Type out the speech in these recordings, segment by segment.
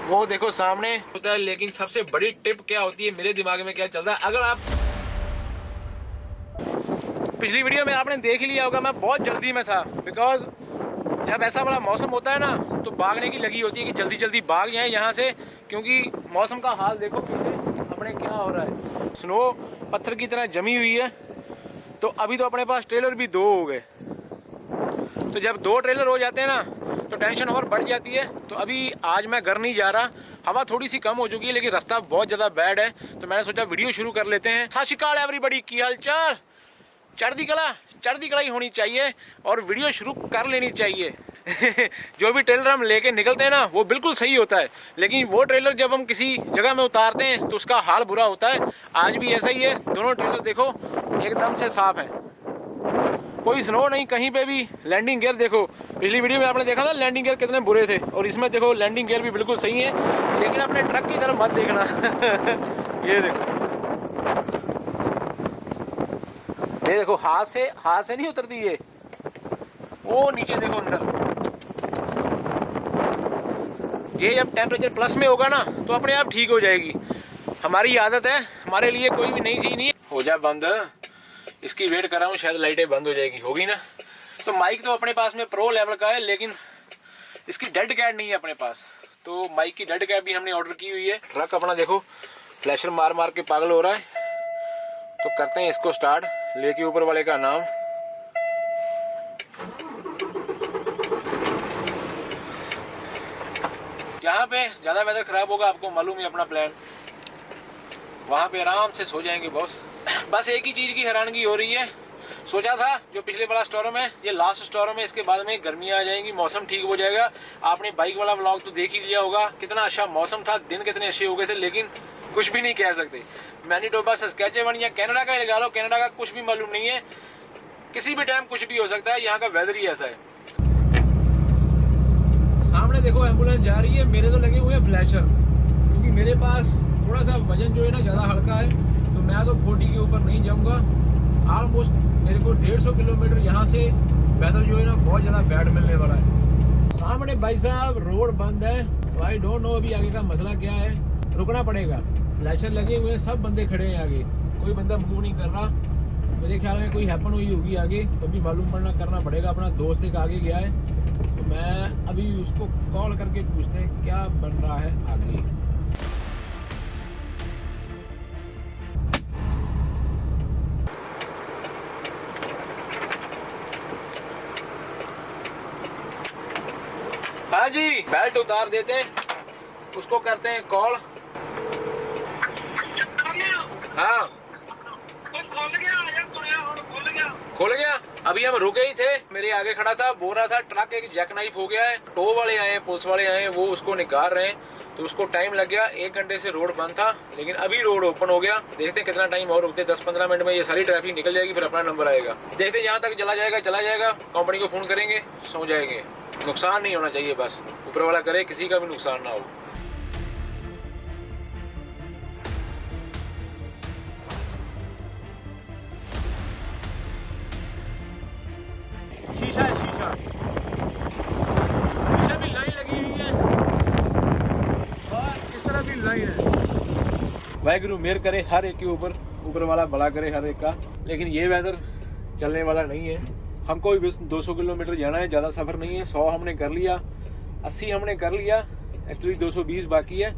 वो देखो सामने होता है। लेकिन सबसे बड़ी टिप क्या होती है, मेरे दिमाग में क्या चलता है, अगर आप पिछली वीडियो में आपने देख ही लिया होगा, मैं बहुत जल्दी में था। बिकॉज जब ऐसा बड़ा मौसम होता है ना, तो भागने की लगी होती है कि जल्दी जल्दी भाग जाए यहाँ से, क्योंकि मौसम का हाल देखो अपने क्या हो रहा है। स्नो पत्थर की तरह जमी हुई है। तो अभी तो अपने पास ट्रेलर भी 2 हो गए। तो जब 2 ट्रेलर हो जाते हैं ना, तो टेंशन और बढ़ जाती है। तो अभी आज मैं घर नहीं जा रहा, हवा थोड़ी सी कम हो चुकी है, लेकिन रास्ता बहुत ज़्यादा बैड है। तो मैंने सोचा वीडियो शुरू कर लेते हैं। सत श्री अकाल एवरीबॉडी, की हाल चाल? चढ़ती कला ही होनी चाहिए और वीडियो शुरू कर लेनी चाहिए। जो भी ट्रेलर हम लेके निकलते हैं ना, वो बिल्कुल सही होता है, लेकिन वो ट्रेलर जब हम किसी जगह में उतारते हैं तो उसका हाल बुरा होता है। आज भी ऐसा ही है। दोनों ट्रेलर देखो एकदम से साफ है, कोई स्नो नहीं कहीं पे भी। लैंडिंग गियर देखो, पिछली वीडियो में आपने देखा था लैंडिंग गियर कितने बुरे थे, और इसमें देखो लैंडिंग गियर भी बिल्कुल सही है। लेकिन अपने ट्रक की तरफ मत देखना। ये देखो हाथ से नहीं उतरती ये, वो नीचे देखो अंदर। ये जब टेम्परेचर प्लस में होगा ना, तो अपने आप ठीक हो जाएगी। हमारी आदत है, हमारे लिए कोई भी नई चीज नहीं है। हो जाए बंद, इसकी वेट कर रहा हूँ, शायद लाइटें बंद हो जाएगी। होगी ना? तो माइक तो अपने पास में प्रो लेवल का है, लेकिन इसकी डेड कैट नहीं है अपने पास। तो माइक की डेड कैट भी हमने ऑर्डर की हुई है। ट्रक अपना देखो फ्लैशर मार मार के पागल हो रहा है। तो करते हैं इसको स्टार्ट, लेके ऊपर वाले का नाम। जहाँ पे ज्यादा वेदर खराब होगा, आपको मालूम है अपना प्लान, वहां पे आराम से सो जाएंगे बॉस। बस एक ही चीज की हैरानगी हो रही है। सोचा था जो पिछले वाला स्टोरम है, ये लास्ट स्टोरम है, इसके बाद में गर्मियां आ जाएंगी, मौसम ठीक हो जाएगा। आपने बाइक वाला व्लॉग तो देख ही लिया होगा, कितना अच्छा मौसम था, दिन कितने अच्छे हो गए थे। लेकिन कुछ भी नहीं कह सकते। मैनीटोबा, सस्कैचेवन या कनाडा का लगा लो, कनाडा का कुछ भी मालूम नहीं है, किसी भी टाइम कुछ भी हो सकता है। यहाँ का वेदर ही ऐसा है। सामने देखो एम्बुलेंस जा रही है। मेरे तो लगे हुए हैं फ्लैशर, क्योंकि मेरे पास थोड़ा सा वजन जो है ना ज़्यादा हल्का है। तो मैं तो 40 के ऊपर नहीं जाऊँगा। ऑलमोस्ट मेरे को 150 किलोमीटर यहाँ से वेदर जो है ना बहुत ज़्यादा बैड मिलने वाला है। सामने भाई साहब रोड बंद है। आई डोंट नो अभी आगे का मसला क्या है, रुकना पड़ेगा। फ्लैशर लगे हुए हैं, सब बंदे खड़े हैं आगे, कोई बंदा मूव नहीं कर रहा। मेरे ख्याल में कोई हैपन हुई होगी आगे, तो भी मालूम पड़ना करना पड़ेगा। अपना दोस्त एक आगे गया है, तो मैं अभी उसको कॉल करके पूछते हैं क्या बन रहा है आगे। हाँ जी, बेल्ट उतार देते हैं, उसको करते हैं कॉल। हाँ खोल गया। अभी हम रुके ही थे, मेरे आगे खड़ा था, बोल रहा था ट्रक एक जैक नाइफ हो गया है। टो वाले आए हैं, पुलिस वाले आए हैं, वो उसको निकाल रहे हैं। तो उसको टाइम लग गया, 1 घंटे से रोड बंद था, लेकिन अभी रोड ओपन हो गया। देखते हैं कितना टाइम और रुकते, 10-15 मिनट में ये सारी ट्रैफिक निकल जाएगी, फिर अपना नंबर आएगा। देखते हैं जहाँ तक चला जाएगा। कंपनी को फोन करेंगे, सो जाएंगे। नुकसान नहीं होना चाहिए, बस ऊपर वाला करे, किसी का भी नुकसान ना हो। शीशा भी लाइन लगी हुई है, और इस तरह भी लाइन है। वाहिगुरु मेहर करे हर एक के ऊपर वाला भला करे हर एक का। लेकिन ये वेदर चलने वाला नहीं है। हमको भी बस 200 किलोमीटर जाना है, ज़्यादा सफ़र नहीं है। 100 हमने कर लिया, 80 हमने कर लिया, एक्चुअली 220 बाकी है।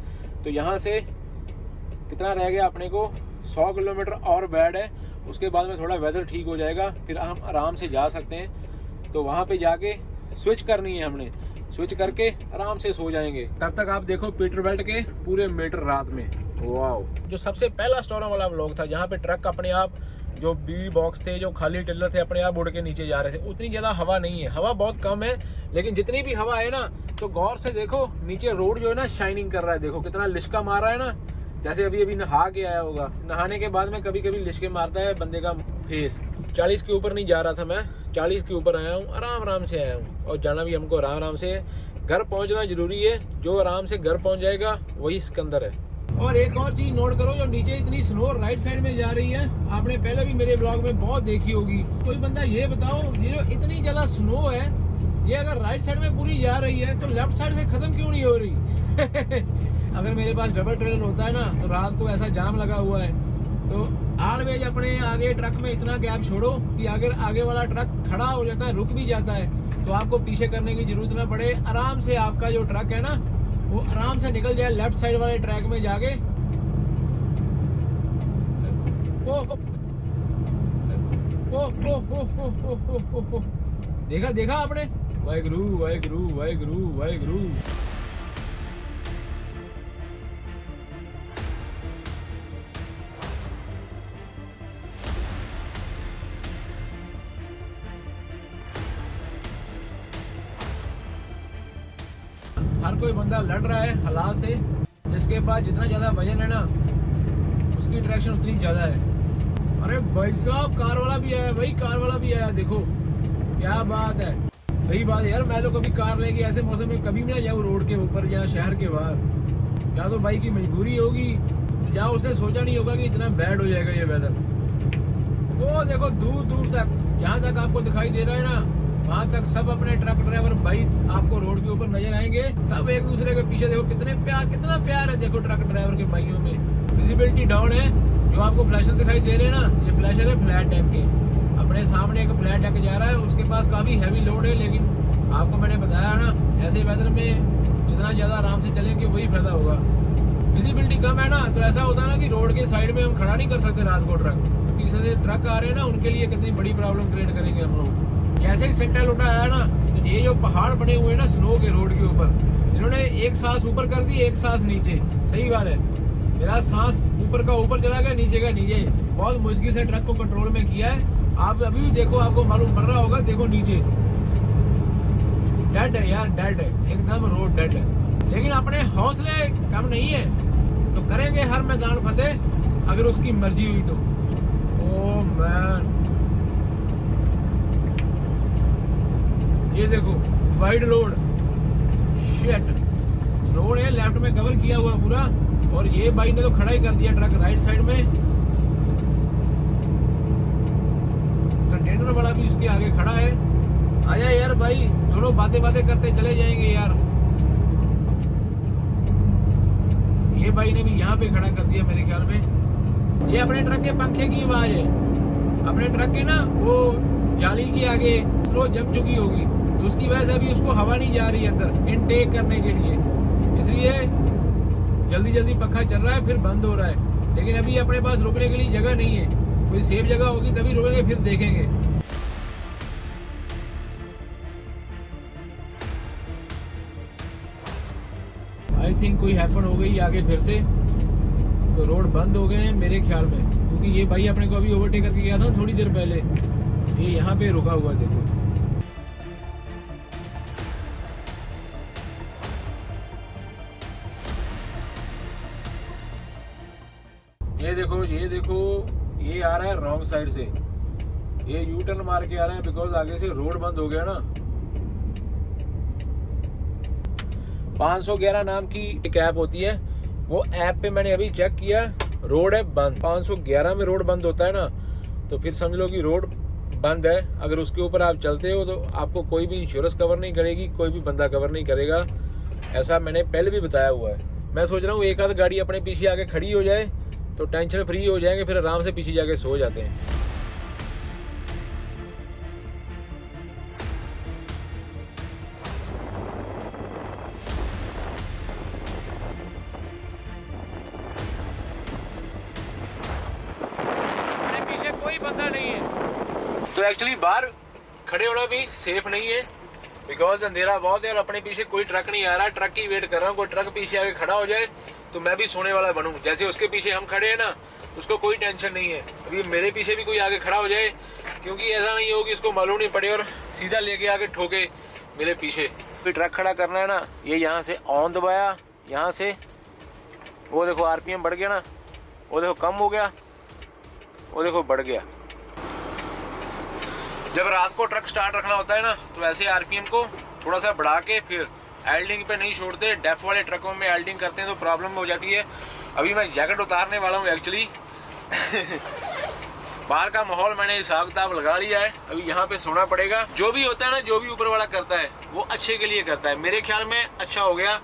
तो यहाँ से कितना रह गया अपने को, 100 किलोमीटर और बैड है। उसके बाद में थोड़ा वेदर ठीक हो जाएगा, फिर हम आराम से जा सकते हैं। तो वहाँ पे जाके स्विच करनी है हमने, स्विच करके आराम से सो जाएंगे। तब तक आप देखो पीटर बेल्ट के पूरे मीटर रात में। वाओ, जो सबसे पहला स्टोरम वाला व्लॉग था, जहाँ पे ट्रक अपने आप, जो बी बॉक्स थे, जो खाली टेलर थे, अपने आप उड़ के नीचे जा रहे थे। उतनी ज़्यादा हवा नहीं है, हवा बहुत कम है। लेकिन जितनी भी हवा है ना, तो गौर से देखो नीचे रोड जो है ना शाइनिंग कर रहा है। देखो कितना लिशका मार रहा है ना, जैसे अभी नहा के आया होगा। नहाने के बाद में कभी कभी लिशके मारता है बंदे का फेस। 40 के ऊपर नहीं जा रहा था मैं, 40 के ऊपर आया हूँ, आराम से आया हूँ। और जाना भी हमको आराम से है। घर पहुँचना जरूरी है, जो आराम से घर पहुँच जाएगा वही सिकंदर है। और एक और चीज नोट करो, जो नीचे इतनी स्नो राइट साइड में जा रही है, आपने पहले भी मेरे ब्लॉग में बहुत देखी होगी। कोई बंदा ये बताओ, ये जो इतनी ज्यादा स्नो है, ये अगर राइट साइड में पूरी जा रही है तो लेफ्ट साइड से खत्म क्यों नहीं हो रही? अगर मेरे पास डबल ट्रेलर होता है ना तो रात को ऐसा जाम लगा हुआ है तो ऑलवेज अपने आगे ट्रक में इतना गैप छोड़ो कि अगर आगे वाला ट्रक खड़ा हो जाता है, रुक भी जाता है, तो आपको पीछे करने की जरूरत ना पड़े। आराम से आपका जो ट्रक है ना वो आराम से निकल जाए लेफ्ट साइड वाले ट्रैक में जाके। देखा देखा आपने? वाहेगुरु वाहेगुरु वाहेगुरु वाहेगुरु। हर कोई बंदा लड़ रहा है हालात से। जिसके पास जितना ज्यादा वजन है ना उसकी ट्रैक्शन उतनी ज्यादा है। अरे भाई साहब कार वाला भी आया भाई, कार वाला भी आया, देखो क्या बात है। सही बात है यार, मैं तो कभी कार लेके ऐसे मौसम में कभी भी ना जाऊँ रोड के ऊपर या शहर के बाहर। या तो भाई की मजबूरी होगी जहाँ उसने सोचा नहीं होगा कि इतना बैड हो जाएगा ये वेदर। वो देखो दूर दूर तक जहाँ तक आपको दिखाई दे रहा है ना वहां तक सब अपने ट्रक ड्राइवर भाई आपको रोड के ऊपर नजर आएंगे। सब एक दूसरे के पीछे। देखो कितना प्यार है देखो ट्रक ड्राइवर के भाइयों में। विजिबिलिटी डाउन है। जो आपको फ्लैशर दिखाई दे रहे हैं ना, ये फ्लैशर है फ्लैट टाइप के। अपने सामने एक फ्लैट टैक जा रहा है, उसके पास काफी हैवी लोड है, लेकिन आपको मैंने बताया ना ऐसे वेदर में जितना ज्यादा आराम से चलेंगे वही फायदा होगा। विजिबिलिटी कम है ना तो ऐसा होता है ना कि रोड के साइड में हम खड़ा नहीं कर सकते रात को ट्रक। पीछे से ट्रक आ रहे हैं ना उनके लिए कितनी बड़ी प्रॉब्लम क्रिएट करेंगे हम लोग। जैसे ही सेंट्रल उठा आया ना तो ये जो पहाड़ बने हुए हैं ना स्नो के रोड के ऊपर, इन्होंने एक सांस ऊपर कर दी एक सांस नीचे। सही बात है, मेरा सांस ऊपर का ऊपर चला गया नीचे का नीचे। बहुत मुश्किल से ट्रक को कंट्रोल में किया है। आप अभी भी देखो, आपको मालूम पड़ रहा होगा, देखो नीचे डेड है यार, डेड है एकदम, रोड डेड है। लेकिन अपने हौसले कम नहीं है तो करेंगे हर मैदान फतेह अगर उसकी मर्जी हुई तो। ओह मैन, ये देखो वाइड लोड शिट, रोड है लेफ्ट में कवर किया हुआ पूरा, और ये भाई ने तो खड़ा ही कर दिया ट्रक राइट साइड में। कंटेनर वाला भी उसके आगे खड़ा है। आया यार भाई, दोनों बातें करते चले जाएंगे यार। ये भाई ने भी यहाँ पे खड़ा कर दिया मेरे ख्याल में। ये अपने ट्रक के पंखे की आवाज है। अपने ट्रक के ना वो जाली के आगे स्लो जम चुकी होगी तो उसकी वजह से अभी उसको हवा नहीं जा रही अंदर इनटेक करने के लिए, इसलिए जल्दी पंखा चल रहा है फिर बंद हो रहा है। लेकिन अभी अपने पास रुकने के लिए जगह नहीं है। कोई सेफ जगह होगी तभी रुकेंगे, फिर देखेंगे। आई थिंक कोई हैपन हो गई आगे फिर से, तो रोड बंद हो गए हैं मेरे ख्याल में, क्योंकि ये भाई अपने को अभी ओवरटेक करके गया था थोड़ी देर पहले। ये यहाँ पे रुका हुआ है देखो। ये देखो ये आ रहा है रॉन्ग साइड से, ये यू टर्न मार के आ रहा है बिकॉज आगे से रोड बंद हो गया ना। 511 नाम की एक ऐप होती है, वो ऐप पे मैंने अभी चेक किया, रोड है बंद। 511 में रोड बंद होता है ना तो फिर समझ लो कि रोड बंद है। अगर उसके ऊपर आप चलते हो तो आपको कोई भी इंश्योरेंस कवर नहीं करेगी, कोई भी बंदा कवर नहीं करेगा। ऐसा मैंने पहले भी बताया हुआ है। मैं सोच रहा हूँ एक आध गाड़ी अपने पीछे आके खड़ी हो जाए तो टेंशन फ्री हो जाएंगे, फिर आराम से पीछे जाके सो जाते हैं। अपने पीछे कोई बंदा नहीं है तो एक्चुअली बाहर खड़े होना भी सेफ नहीं है बिकॉज अंधेरा बहुत है और अपने पीछे कोई ट्रक नहीं आ रहा। ट्रक की वेट कर रहा हूँ, कोई ट्रक पीछे आके खड़ा हो जाए तो मैं भी सोने वाला बनूं। जैसे उसके पीछे हम खड़े हैं ना उसको कोई टेंशन नहीं है। अभी मेरे पीछे भी कोई आगे खड़ा हो जाए, क्योंकि ऐसा नहीं हो कि इसको मालूम नहीं पड़े और सीधा लेके आके ठोके मेरे पीछे। फिर ट्रक खड़ा करना है ना, ये यहाँ से ऑन दबाया, यहाँ से वो देखो आरपीएम बढ़ गया ना, वो देखो कम हो गया, वो देखो बढ़ गया। जब रात को ट्रक स्टार्ट रखना होता है ना तो ऐसे आरपीएम को थोड़ा सा बढ़ा के फिर एल्डिंग पे नहीं छोड़ते। डेफ वाले ट्रकों में एल्डिंग करते हैं तो प्रॉब्लम हो जाती है। अभी मैं जैकेट उतारने वाला हूँ एक्चुअली बाहर का माहौल मैंने हिसाब किताब लगा लिया है, अभी यहाँ पे सोना पड़ेगा। जो भी होता है ना, जो भी ऊपर वाला करता है वो अच्छे के लिए करता है। मेरे ख्याल में अच्छा हो गया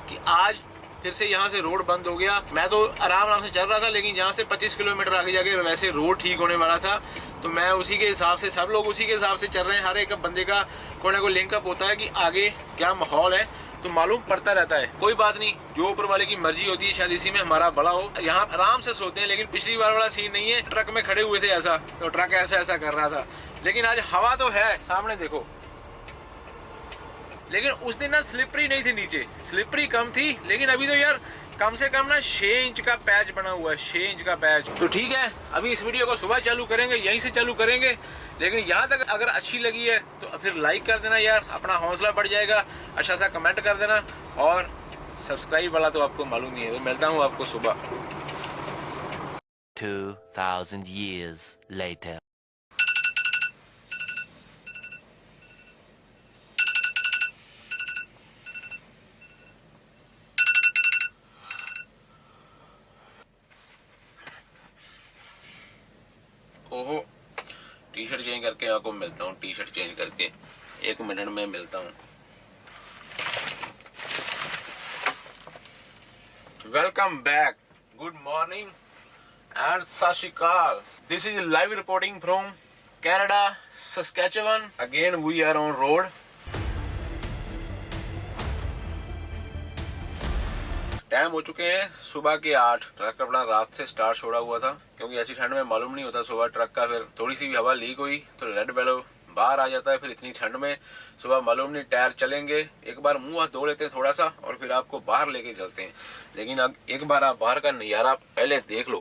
कि आज फिर से यहाँ से रोड बंद हो गया। मैं तो आराम से चल रहा था, लेकिन यहाँ से 25 किलोमीटर आगे जाके वैसे रोड ठीक होने वाला था, तो मैं उसी के हिसाब से, सब लोग उसी के हिसाब से चल रहे हैं। हर एक बंदे का कोई ना कोई लिंकअप होता है कि आगे क्या माहौल है, तो मालूम पड़ता रहता है। कोई बात नहीं, जो ऊपर वाले की मर्जी होती है, शायद इसी में हमारा भला हो। यहाँ आराम से सोते हैं, लेकिन पिछली बार वाला सीन नहीं है। ट्रक में खड़े हुए थे ऐसा, तो ट्रक ऐसा ऐसा कर रहा था, लेकिन आज हवा तो है, सामने देखो। लेकिन उस दिन ना स्लिपरी नहीं थी, नीचे स्लिपरी कम थी, लेकिन अभी तो यार कम से कम ना 6 इंच का पैच बना हुआ है, 6 इंच का पैच। तो ठीक है, अभी इस वीडियो को सुबह चालू करेंगे, यहीं से चालू करेंगे। लेकिन यहाँ तक अगर अच्छी लगी है तो फिर लाइक कर देना यार, अपना हौसला बढ़ जाएगा। अच्छा सा कमेंट कर देना, और सब्सक्राइब वाला तो आपको मालूम ही है। तो मिलता हूँ आपको सुबह। 2000 years later. ओहो, टी शर्ट चेंज करके आपको मिलता हूँ। टी शर्ट चेंज करके 1 मिनट में मिलता हूँ। Welcome back, good morning and सत श्री अकाल। This is live reporting from Canada, Saskatchewan. Again we are on road. Time हो चुके हैं सुबह के 8। ट्रक अपना रात से स्टार्ट छोड़ा हुआ था, क्योंकि ऐसी ठंड में मालूम नहीं होता सुबह ट्रक का। फिर थोड़ी सी भी हवा लीक हुई तो रेड बेलो बाहर आ जाता है। फिर इतनी ठंड में सुबह मालूम नहीं, टायर चलेंगे। एक बार मुंह हाथ धो लेते हैं थोड़ा सा, और फिर आपको बाहर लेके चलते हैं। लेकिन अब एक बार आप बाहर का नजारा पहले देख लो।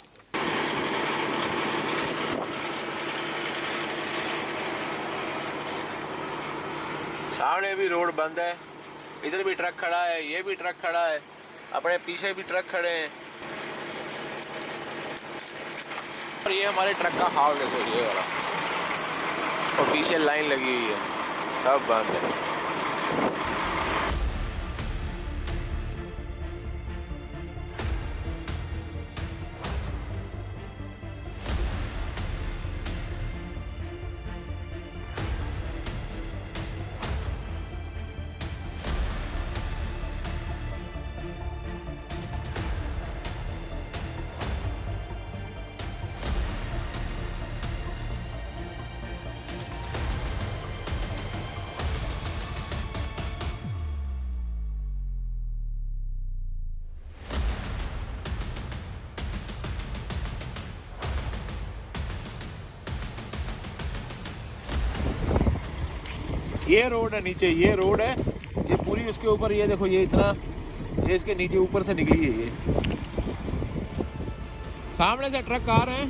सामने भी रोड बंद है, इधर भी ट्रक खड़ा है, ये भी ट्रक खड़ा है, अपने पीछे भी ट्रक खड़े हैं। और ये हमारे ट्रक का हाल देखो, ये वाला, और पीछे लाइन लगी हुई है, सब बंद है। ये रोड है नीचे, ये रोड है, ये पूरी उसके ऊपर, ये देखो, ये इतना, ये इसके नीचे ऊपर से निकली है। ये सामने से ट्रक आ रहे हैं।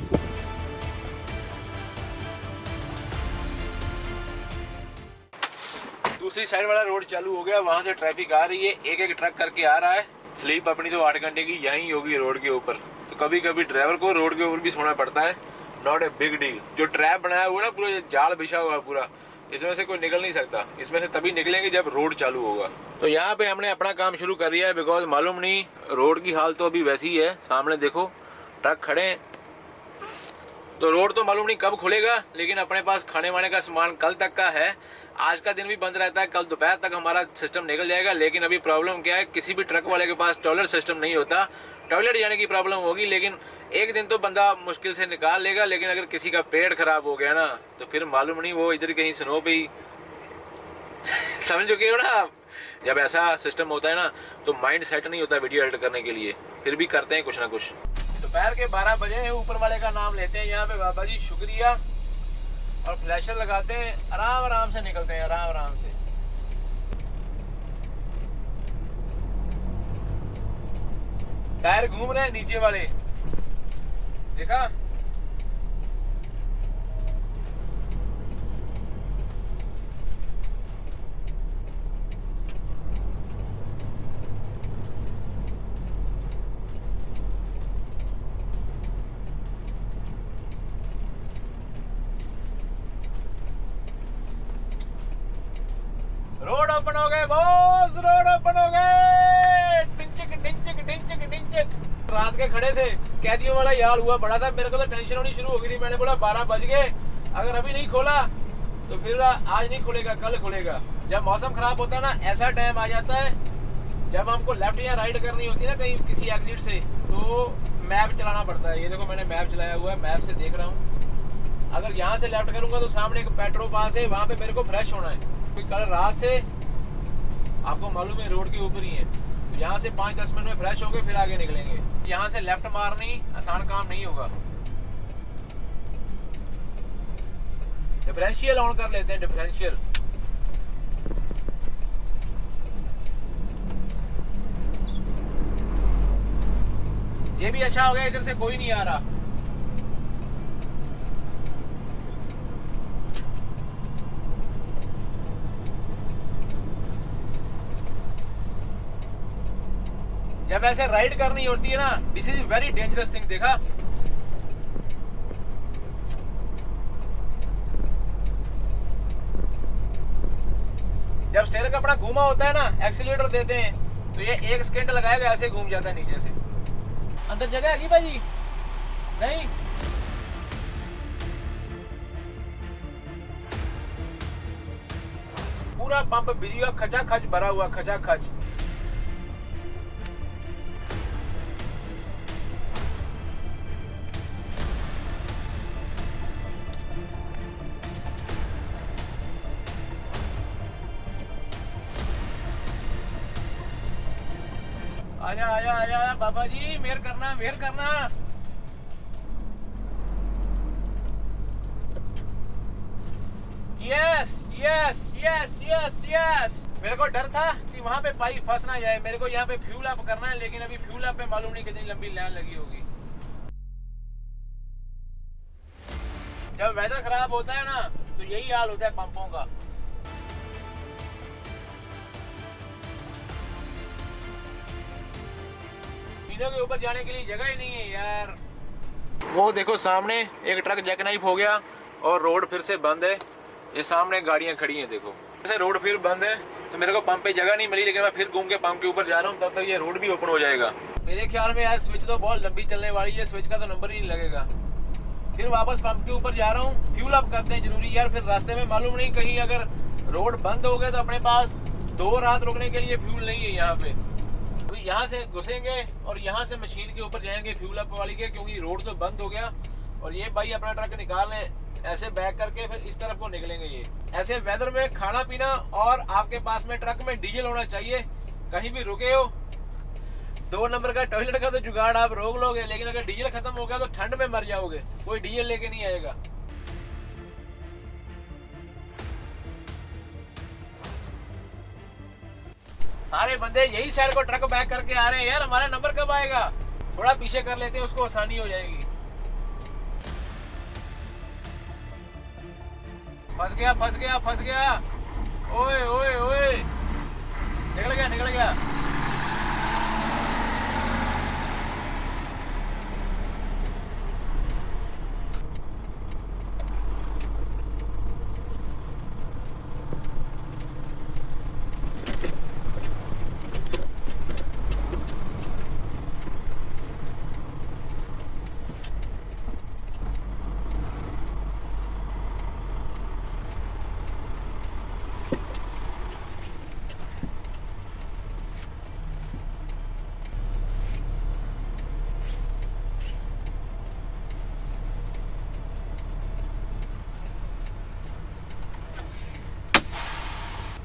दूसरी साइड वाला रोड चालू हो गया, वहां से ट्रैफिक आ रही है, एक एक ट्रक करके आ रहा है। स्लीप अपनी तो 8 घंटे की यहीं होगी रोड के ऊपर। तो कभी कभी ड्राइवर को रोड के ऊपर भी सोना पड़ता है, नॉट ए बिग डील। जो ट्रैप बनाया हुआ है ना, पूरा जाल बिछा हुआ है पूरा, इसमें से कोई निकल नहीं सकता। इसमें से तभी निकलेंगे जब रोड चालू होगा। तो यहाँ पे हमने अपना काम शुरू कर दिया है, बिकॉज मालूम नहीं, रोड की हाल तो अभी वैसी ही है। सामने देखो ट्रक खड़े हैं, तो रोड तो मालूम नहीं कब खुलेगा, लेकिन अपने पास खाने वाने का सामान कल तक का है। आज का दिन भी बंद रहता है, कल दोपहर तक हमारा सिस्टम निकल जाएगा। लेकिन अभी प्रॉब्लम क्या है, किसी भी ट्रक वाले के पास टॉयलेट सिस्टम नहीं होता। टॉयलेट जाने की प्रॉब्लम होगी, लेकिन एक दिन तो बंदा मुश्किल से निकाल लेगा। लेकिन अगर किसी का पेट खराब हो गया ना, तो फिर मालूम नहीं, वो इधर कहीं स्नो पे ही समझ चुके हो ना आप। जब ऐसा सिस्टम होता है ना, तो माइंड सेट नहीं होता वीडियो एडिट करने के लिए, फिर भी करते हैं कुछ ना कुछ। दोपहर के 12 बजे ऊपर वाले का नाम लेते हैं यहाँ पे, बाबा जी शुक्रिया, और फ्लैशर लगाते हैं, आराम आराम से निकलते हैं, आराम आराम से। टायर घूम रहे हैं नीचे वाले, देखा? रोड ओपन हो गए बॉस, रोड ओपन हो गए। डिंचक डिंचक डिंचक डिंचक। रात के खड़े थे कैदियों वाला यार हुआ पड़ा था। मेरे को तो टेंशन होनी शुरू हो गई थी। मैंने बोला 12 बज गए, अगर अभी नहीं खोला तो फिर आज नहीं खुलेगा, कल खुलेगा। जब मौसम खराब होता है ना, ऐसा टाइम आ जाता है जब हमको लेफ्ट या राइट करनी होती है ना कहीं किसी एग्जिट से, तो मैप चलाना पड़ता है। ये देखो मैंने मैप चलाया हुआ है, मैप से देख रहा हूँ। अगर यहाँ से लेफ्ट करूंगा तो सामने एक पेट्रोल पंप है, वहां पे मेरे को फ्रेश होना है, क्योंकि कल रात से आपको मालूम है रोड के ऊपर ही है। तो यहाँ से 5-10 मिनट में फ्रेश होके फिर आगे निकलेंगे। यहाँ से लेफ्ट मारनी आसान काम नहीं होगा। डिफरेंशियल ऑन कर लेते हैं, डिफरेंशियल। ये भी अच्छा हो गया, इधर से कोई नहीं आ रहा। जब ऐसे राइड करनी होती है ना, this is very dangerous thing. देखा, जब स्टीयरिंग अपना घूमा होता है ना, एक्सीलरेटर देते हैं तो ये 1 सेकंड लगाएगा, ऐसे घूम जाता है नीचे से। अंदर जगह है भाजी? नहीं, पूरा पंप बिजली का खचाखच भरा हुआ, खचाखच। आजा आजा आजा बाबा जी, मेहर करना, मेहर करना। Yes yes yes yes yes. मेरे को डर था कि वहां पे पाइप फंस ना जाए। मेरे को यहाँ पे फ्यूल अप करना है, लेकिन अभी फ्यूल अप पे मालूम नहीं कितनी लंबी लाइन लगी होगी। जब वेदर खराब होता है ना, तो यही हाल होता है पंपों का। तीनों के ऊपर जाने के लिए जगह ही नहीं है यार। वो देखो सामने एक ट्रक जैकनाइफ हो गया और रोड फिर से बंद है। ये सामने गाड़ियां खड़ी हैं, देखो ऐसे रोड फिर बंद है। तो मेरे को पंप पे जगह नहीं मिली, लेकिन मैं फिर घूम के पंप के ऊपर जा रहा हूँ, तब तक ये रोड भी ओपन हो जाएगा। मेरे ख्याल में यार स्विच तो बहुत लंबी चलने वाली है, स्विच का तो नंबर ही नहीं लगेगा। फिर वापस पंप के ऊपर जा रहा हूँ। फ्यूल अप करते हैं जरूरी यार, फिर रास्ते में मालूम नहीं कहीं अगर रोड बंद हो गए तो अपने पास 2 रात रुकने के लिए फ्यूल नहीं है यहाँ पे। अभी यहाँ से घुसेंगे और यहाँ से मशीन के ऊपर जाएंगे फ्यूल अप वाली के, क्योंकि रोड तो बंद हो गया। और ये भाई अपना ट्रक निकालने ऐसे बैक करके फिर इस तरफ को निकलेंगे। ये ऐसे वेदर में खाना पीना और आपके पास में ट्रक में डीजल होना चाहिए। कहीं भी रुके हो, 2 नंबर का टॉयलेट का तो जुगाड़ आप रोक लोगे, लेकिन अगर डीजल खत्म हो गया तो ठंड में मर जाओगे। कोई डीजल लेके नहीं आएगा। सारे बंदे यही साइड को ट्रक बैक करके आ रहे हैं यार। हमारा नंबर कब आएगा? थोड़ा पीछे कर लेते हैं, उसको आसानी हो जाएगी। फंस गया फंस गया फंस गया। ओए ओए ओए, निकल गया निकल गया।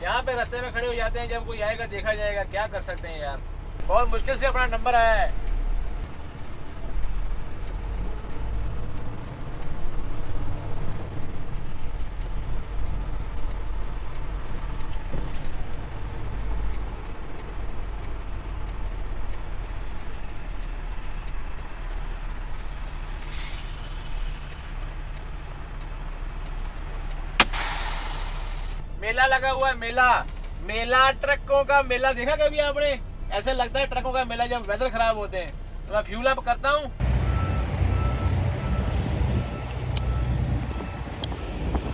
यहाँ पे रास्ते में खड़े हो जाते हैं, जब कोई आएगा देखा जाएगा। क्या कर सकते हैं यार, बहुत मुश्किल से अपना नंबर आया है। मेला लगा हुआ है, मेला मेला ट्रकों का मेला। देखा कभी आपने? ऐसे लगता है ट्रकों का मेला जब वेदर खराब होते हैं। तो मैं फ्यूल अप करता हूँ।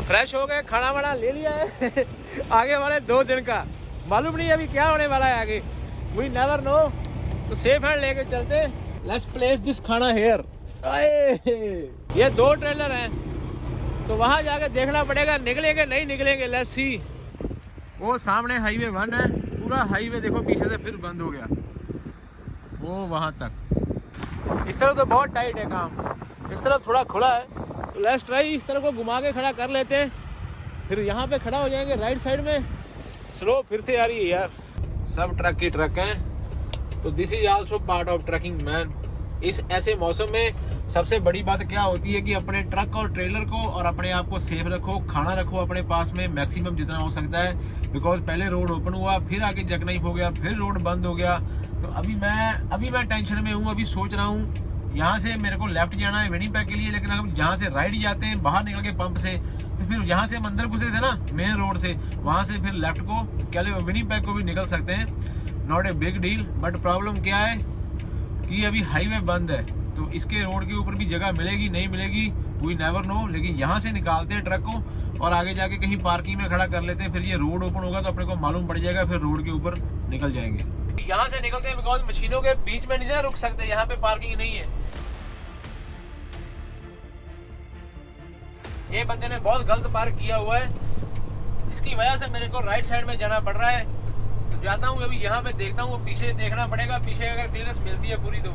फ्रेश हो गए, खाना वाना ले लिया है। आगे वाले 2 दिन का मालूम नहीं अभी क्या होने वाला है आगे। We never know. तो सेफ हैंड लेके चलते। लेट्स प्लेस दिस खाना हेयर। ये 2 ट्रेलर हैं, तो वहां जाके देखना पड़ेगा निकलेंगे नहीं निकलेंगे। Let's see. वो सामने हाईवे 1 है, पूरा हाईवे देखो पीछे से फिर बंद हो गया वो वहां तक। इस तरफ तो बहुत टाइट है काम, इस तरफ थोड़ा खुला है। तो लेट्स ट्राई, इस तरफ को घुमा के खड़ा कर लेते हैं, फिर यहाँ पे खड़ा हो जाएंगे राइट साइड में। स्लो फिर से आ रही है यार, सब ट्रक की ट्रक हैं, तो this is also part of trucking man. इस ऐसे मौसम में सबसे बड़ी बात क्या होती है कि अपने ट्रक और ट्रेलर को और अपने आप को सेफ रखो, खाना रखो अपने पास में मैक्सिमम जितना हो सकता है। बिकॉज पहले रोड ओपन हुआ, फिर आगे जगनाइफ हो गया, फिर रोड बंद हो गया। तो अभी मैं टेंशन में हूँ। अभी सोच रहा हूँ यहाँ से मेरे को लेफ्ट जाना है विनिपेग के लिए, लेकिन अगर जहाँ से राइट जाते हैं बाहर निकल के पंप से, तो फिर यहाँ से हम अंदर घुसे थे ना मेन रोड से, वहाँ से फिर लेफ्ट को क्या विनिपेग को भी निकल सकते हैं। Not a big deal, but problem क्या है कि अभी हाईवे बंद है, तो इसके रोड के ऊपर भी जगह मिलेगी नहीं मिलेगी वी नेवर नो। लेकिन यहाँ से निकालते हैं ट्रक को और आगे जाके कहीं पार्किंग में खड़ा कर लेते हैं, फिर ये रोड ओपन होगा तो अपने को मालूम पड़ जाएगा, फिर रोड के ऊपर निकल जाएंगे। यहाँ से निकलते हैं बिकॉज मशीनों के बीच में नहीं ना रुक सकते, यहाँ पे पार्किंग नहीं है। ये बंदे ने बहुत गलत पार्क किया हुआ है, इसकी वजह से मेरे को राइट साइड में जाना पड़ रहा है। तो जाता हूँ अभी यहाँ पे देखता हूँ, पीछे देखना पड़ेगा, पीछे अगर क्लियरेंस मिलती है पूरी तो।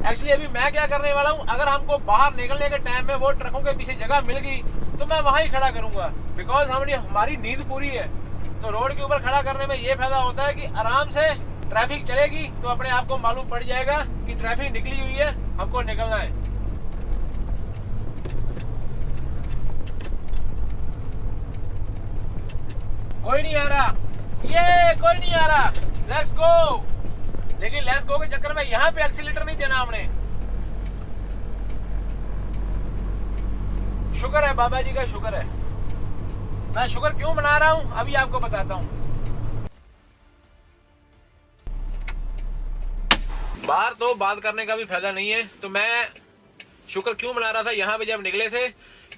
एक्चुअली अभी मैं क्या करने वाला हूँ, अगर हमको बाहर निकलने के टाइम में वो ट्रकों के पीछे जगह मिल गई तो मैं वहां ही खड़ा करूंगा, बिकॉज हमारी नींद पूरी है। तो रोड के ऊपर खड़ा करने में ये फायदा होता है कि आराम से ट्रैफिक चलेगी तो अपने आप को मालूम पड़ जाएगा कि ट्रैफिक निकली हुई है, हमको निकलना है। कोई नहीं आ रहा, ये कोई नहीं आ रहा, लेट्स गो। लेकिन लेट्स गो के चक्कर में यहाँ पे एक्सीलेटर नहीं देना हमने। शुक्र है बाबा जी का, शुक्र है। मैं शुक्र क्यों मना रहा हूं अभी आपको बताता हूं। बाहर तो बात करने का भी फायदा नहीं है, तो मैं शुक्र क्यों मना रहा था यहाँ पे जब निकले थे।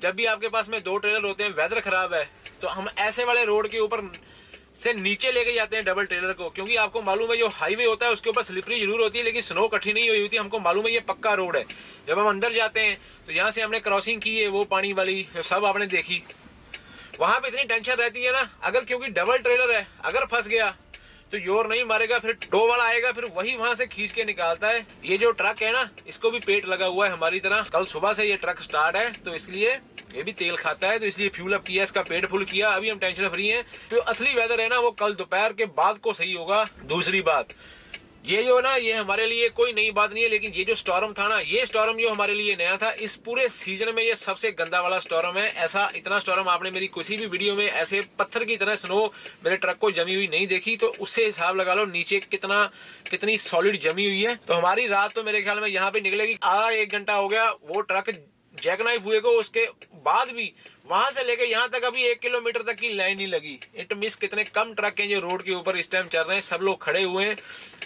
जब भी आपके पास में 2 ट्रेलर होते हैं, वेदर खराब है, तो हम ऐसे वाले रोड के ऊपर से नीचे लेके जाते हैं डबल ट्रेलर को, क्योंकि आपको मालूम है जो हाईवे होता है उसके ऊपर स्लिपरी जरूर होती है, लेकिन स्नो इकट्ठी नहीं हुई होती। हमको मालूम है ये पक्का रोड है। जब हम अंदर जाते हैं तो यहाँ से हमने क्रॉसिंग की है, वो पानी वाली सब आपने देखी, वहां पे इतनी टेंशन रहती है ना, अगर क्योंकि डबल ट्रेलर है, अगर फंस गया तो जोर नहीं मारेगा, फिर टो वाला आएगा, फिर वही वहां से खींच के निकालता है। ये जो ट्रक है ना, इसको भी पेट लगा हुआ है हमारी तरह। कल सुबह से ये ट्रक स्टार्ट है, तो इसलिए ये भी तेल खाता है, तो इसलिए फ्यूल अप किया, इसका पेट फुल किया। अभी हम टेंशन फ्री हैं। तो असली वेदर है ना, वो कल दोपहर के बाद को सही होगा। दूसरी बात ये जो ना, ये हमारे लिए कोई नई बात नहीं है, लेकिन ये जो स्टॉर्म था ना, ये स्टॉर्म जो हमारे लिए नया था, इस पूरे सीजन में ये सबसे गंदा वाला स्टॉर्म है। ऐसा इतना स्टॉर्म आपने मेरी किसी भी वीडियो में ऐसे पत्थर की तरह स्नो मेरे ट्रक को जमी हुई नहीं देखी। तो उससे हिसाब लगा लो नीचे कितनी सॉलिड जमी हुई है। तो हमारी रात तो मेरे ख्याल में यहाँ पे निकलेगी। आधा 1 घंटा हो गया वो ट्रक जैकनाइफ हुए को, उसके बाद भी वहां से लेके यहाँ तक अभी 1 किलोमीटर तक की लाइन नहीं लगी। इट मींस कितने कम ट्रक हैं जो रोड के ऊपर इस टाइम चल रहे हैं। सब लोग खड़े हुए हैं,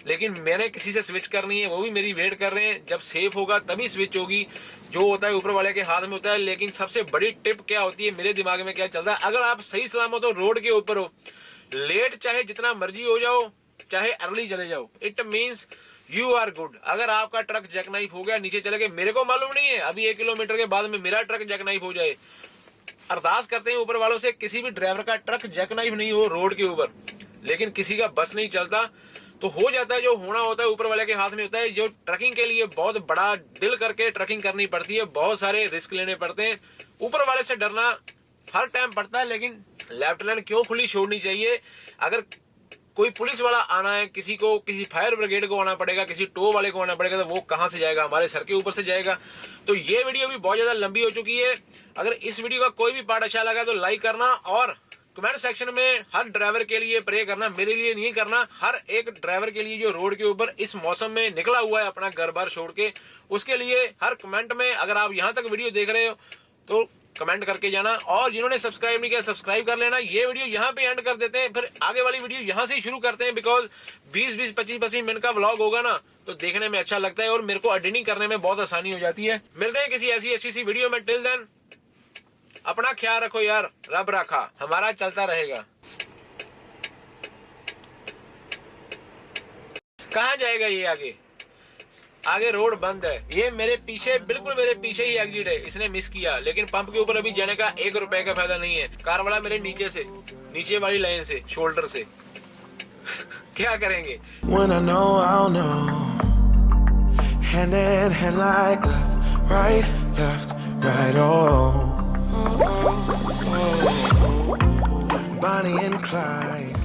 लेकिन मैंने किसी से स्विच करनी है, वो भी मेरी वेट कर रहे हैं। जब सेफ होगा तभी स्विच होगी, जो होता है ऊपर वाले के हाथ में होता है। लेकिन सबसे बड़ी टिप क्या होती है, मेरे दिमाग में क्या चलता है, अगर आप सही सलामत हो, रोड के ऊपर हो, लेट चाहे जितना मर्जी हो जाओ, चाहे अर्ली चले जाओ, it means you are good. अगर आपका ट्रक जैकनाइफ हो गया, नीचे चले गए, मेरे को मालूम नहीं है अभी 1 किलोमीटर के बाद में मेरा ट्रक जैकनाइफ हो जाए, अरदास करते हैं ऊपर वालों से किसी भी ड्राइवर का ट्रक जैकनाइफ नहीं हो रोड के ऊपर। लेकिन किसी का बस नहीं चलता, तो हो जाता है, जो होना होता है ऊपर वाले के हाथ में होता है। जो ट्रकिंग के लिए बहुत बड़ा दिल करके ट्रकिंग करनी पड़ती है, बहुत सारे रिस्क लेने पड़ते हैं। ऊपर वाले से डरना हर टाइम पड़ता है, लेकिन लेफ्ट लाइन क्यों खुली छोड़नी चाहिए। अगर कोई पुलिस वाला आना है, किसी को किसी फायर ब्रिगेड को आना पड़ेगा, किसी टो वाले को आना पड़ेगा, तो वो कहां से जाएगा, हमारे सर के ऊपर से जाएगा। तो ये वीडियो भी बहुत ज्यादा लंबी हो चुकी है। अगर इस वीडियो का कोई भी पार्ट अच्छा लगा तो लाइक करना, और कमेंट सेक्शन में हर ड्राइवर के लिए प्रे करना, मेरे लिए नहीं करना, हर एक ड्राइवर के लिए जो रोड के ऊपर इस मौसम में निकला हुआ है अपना घर बार छोड़ के, उसके लिए हर कमेंट में, अगर आप यहाँ तक वीडियो देख रहे हो तो कमेंट करके जाना। और जिन्होंने सब्सक्राइब नहीं किया, सब्सक्राइब कर लेना। ये वीडियो यहाँ पे एंड कर देते हैं, फिर आगे वाली वीडियो यहाँ से शुरू करते हैं, बिकॉज 20-20, 25-25 मिनट का व्लॉग होगा ना, तो देखने में अच्छा लगता है और मेरे को एडिटिंग करने में बहुत आसानी हो जाती है। मिलते हैं किसी ऐसी अच्छी सी वीडियो में। टिल देन अपना ख्याल रखो यार, रब रखा, हमारा चलता रहेगा। कहाँ जाएगा ये आगे? आगे रोड बंद है। ये मेरे पीछे, बिल्कुल मेरे पीछे ही एग्जिट है, इसने मिस किया। लेकिन पंप के ऊपर अभी जाने का 1 रुपए का फायदा नहीं है। कार वाला मेरे नीचे से, नीचे वाली लाइन से, शोल्डर से। क्या करेंगे? When I know, I'll know. Hand in hand like left, right, oh. Bonnie and Clyde.